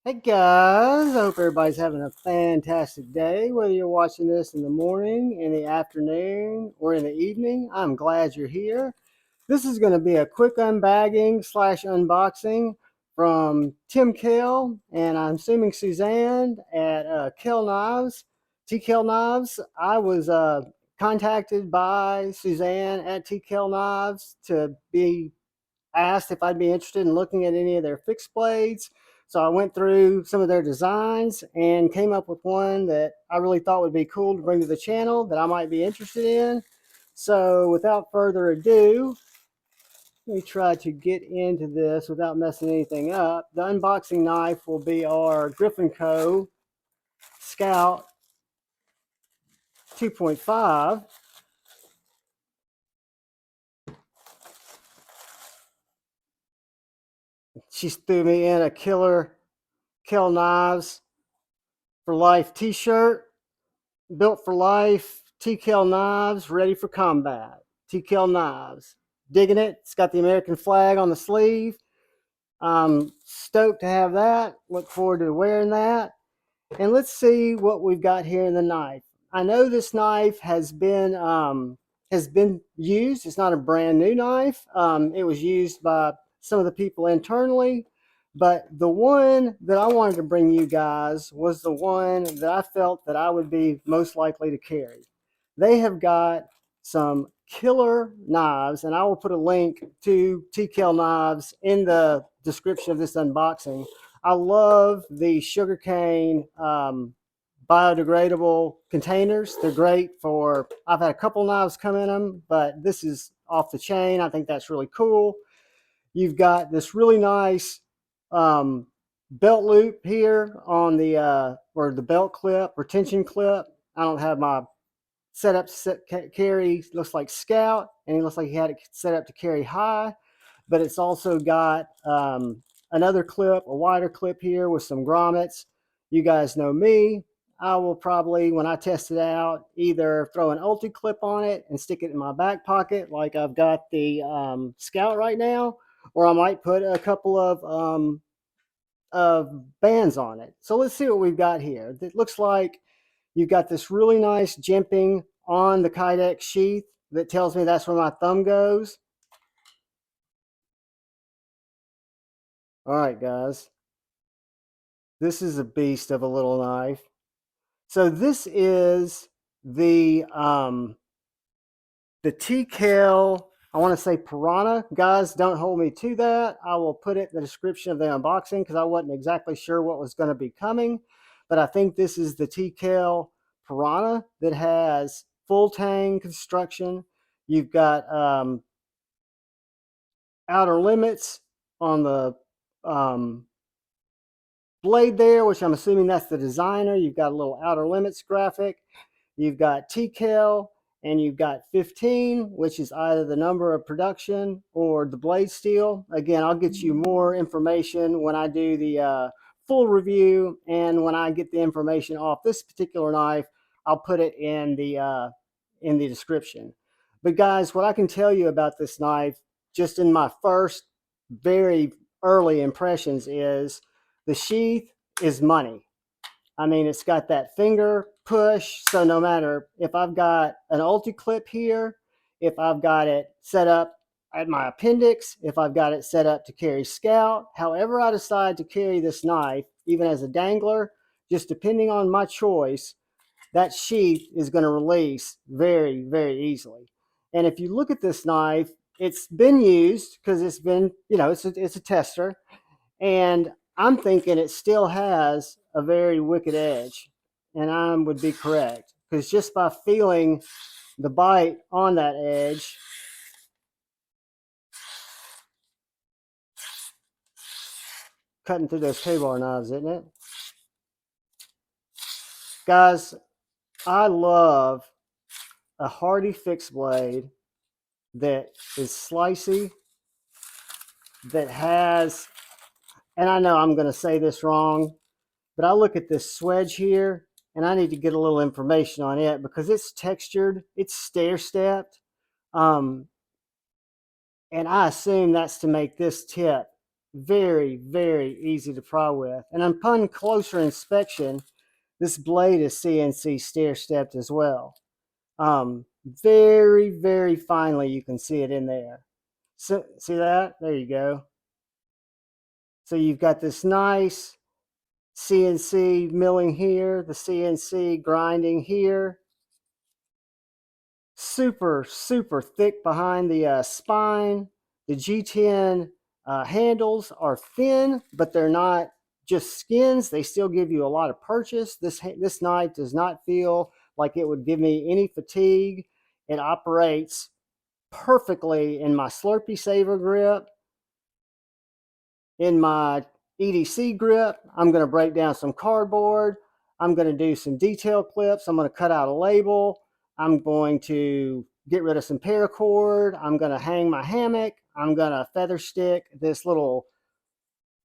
Hey guys, I hope everybody's having a fantastic day. Whether you're watching this in the morning, in the afternoon, or in the evening, I'm glad you're here. This is going to be a quick unbagging slash unboxing from Tkell, and I'm assuming Suzanne at Tkell Knives, T.Kell Knives. I was contacted by Suzanne at Tkell Knives to be asked if I'd be interested in looking at any of their fixed blades. So I went through some of their designs and came up with one that I really thought would be cool to bring to the channel that I might be interested in. So without further ado, let me try to get into this without messing anything up. The unboxing knife will be our Griffin Co. Scout 2.5. She threw me in a killer Tkell Knives for Life t-shirt. Built for life, T.Kell Knives, ready for combat. T.Kell Knives. Digging it. It's got the American flag on the sleeve. I'm stoked to have that. Look forward to wearing that. And let's see what we've got here in the knife. I know this knife has been used. It's not a brand new knife. It was used by some of the people internally. But the one that I wanted to bring you guys was the one that I felt that I would be most likely to carry. They have got some killer knives, and I will put a link to T.Kell Knives in the description of this unboxing. I love the sugarcane biodegradable containers. They're great for, I've had a couple knives come in them, but this is off the chain. I think that's really cool. You've got this really nice belt loop here on the or the belt clip, retention clip. I don't have my setup to carry. Looks like Scout, and he looks like he had it set up to carry high, but it's also got another clip, a wider clip here with some grommets. You guys know me. I will probably, when I test it out, either throw an ulti clip on it and stick it in my back pocket like I've got the Scout right now, or I might put a couple of bands on it. So let's see what we've got here. It looks like you've got this really nice jimping on the Kydex sheath that tells me that's where my thumb goes. All right, guys. This is a beast of a little knife. So this is the Tkell, I want to say Piranha. Guys, don't hold me to that. I will put it in the description of the unboxing because I wasn't exactly sure what was going to be coming. But I think this is the Tkell Piranha that has full tang construction. You've got outer limits on the blade there, which I'm assuming that's the designer. You've got a little outer limits graphic. You've got Tkell, and you've got 15, which is either the number of production or the blade steel. Again, I'll get you more information when I do the full review, and when I get the information off this particular knife, I'll put it in the description. But guys, what I can tell you about this knife, just in my first very early impressions, is the sheath is money. I mean, it's got that finger push, so no matter if I've got an ulti clip here, if I've got it set up at my appendix, if I've got it set up to carry Scout, however I decide to carry this knife, even as a dangler, just depending on my choice, that sheath is going to release very, very easily. And if you look at this knife, it's been used because it's been, you know, it's a tester, and I'm thinking it still has a very wicked edge, and I would be correct because just by feeling the bite on that edge, cutting through those K-bar knives, isn't it? Guys, I love a hardy fixed blade that is slicey, that has, and I know I'm going to say this wrong, but I look at this swedge here, and I need to get a little information on it because it's textured, it's stair-stepped, and I assume that's to make this tip Very, very easy to pry with. And upon closer inspection, this blade is CNC stair stepped as well. Very, very finely you can see it in there. So see that? There you go. So you've got this nice CNC milling here, the CNC grinding here. Super, super thick behind the spine. The G10 handles are thin, but they're not just skins. They still give you a lot of purchase. This knife does not feel like it would give me any fatigue. It operates perfectly in my Slurpee Saver grip, in my EDC grip. I'm going to break down some cardboard. I'm going to do some detail clips. I'm going to cut out a label. I'm going to get rid of some paracord. I'm going to hang my hammock. I'm going to feather stick this little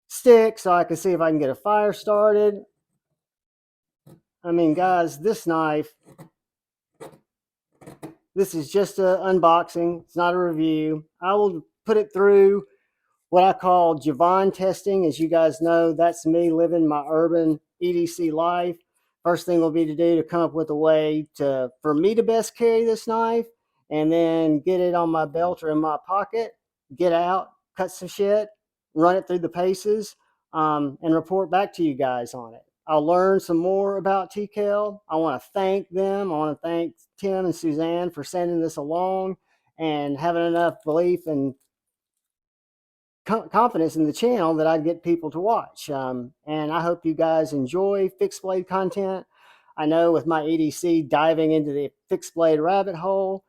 stick so I can see if I can get a fire started. I mean, guys, this knife, this is just an unboxing. It's not a review. I will put it through what I call Javon testing. As you guys know, that's me living my urban EDC life. First thing will be to do to come up with a way for me to best carry this knife, and then get it on my belt or in my pocket, get out, cut some shit, run it through the paces, and report back to you guys on it. I'll learn some more about Tkell. I want to thank them. I want to thank Tim and Suzanne for sending this along and having enough belief and confidence in the channel that I get people to watch. And I hope you guys enjoy fixed blade content. I know with my EDC diving into the fixed blade rabbit hole,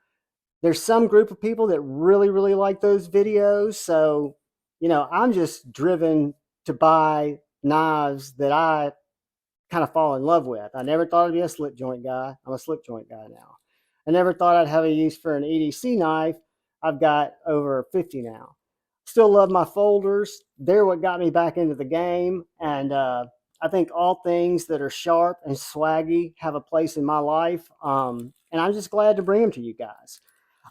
there's some group of people that really, really like those videos. So, I'm just driven to buy knives that I kind of fall in love with. I never thought I'd be a slip joint guy. I'm a slip joint guy now. I never thought I'd have a use for an EDC knife. I've got over 50 now. Still love my folders. They're what got me back into the game. And I think all things that are sharp and swaggy have a place in my life. And I'm just glad to bring them to you guys.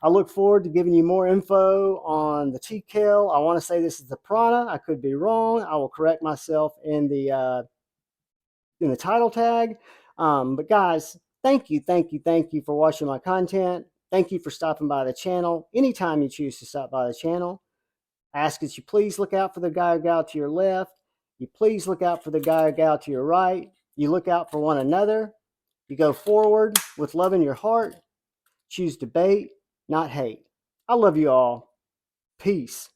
I look forward to giving you more info on the Tkell. I want to say this is the Prana. I could be wrong. I will correct myself in the title tag. But guys, thank you for watching my content. Thank you for stopping by the channel. Anytime you choose to stop by the channel, I ask that you please look out for the guy or gal to your left. You please look out for the guy or gal to your right. You look out for one another. You go forward with love in your heart. Choose debate, not hate. I love you all. Peace.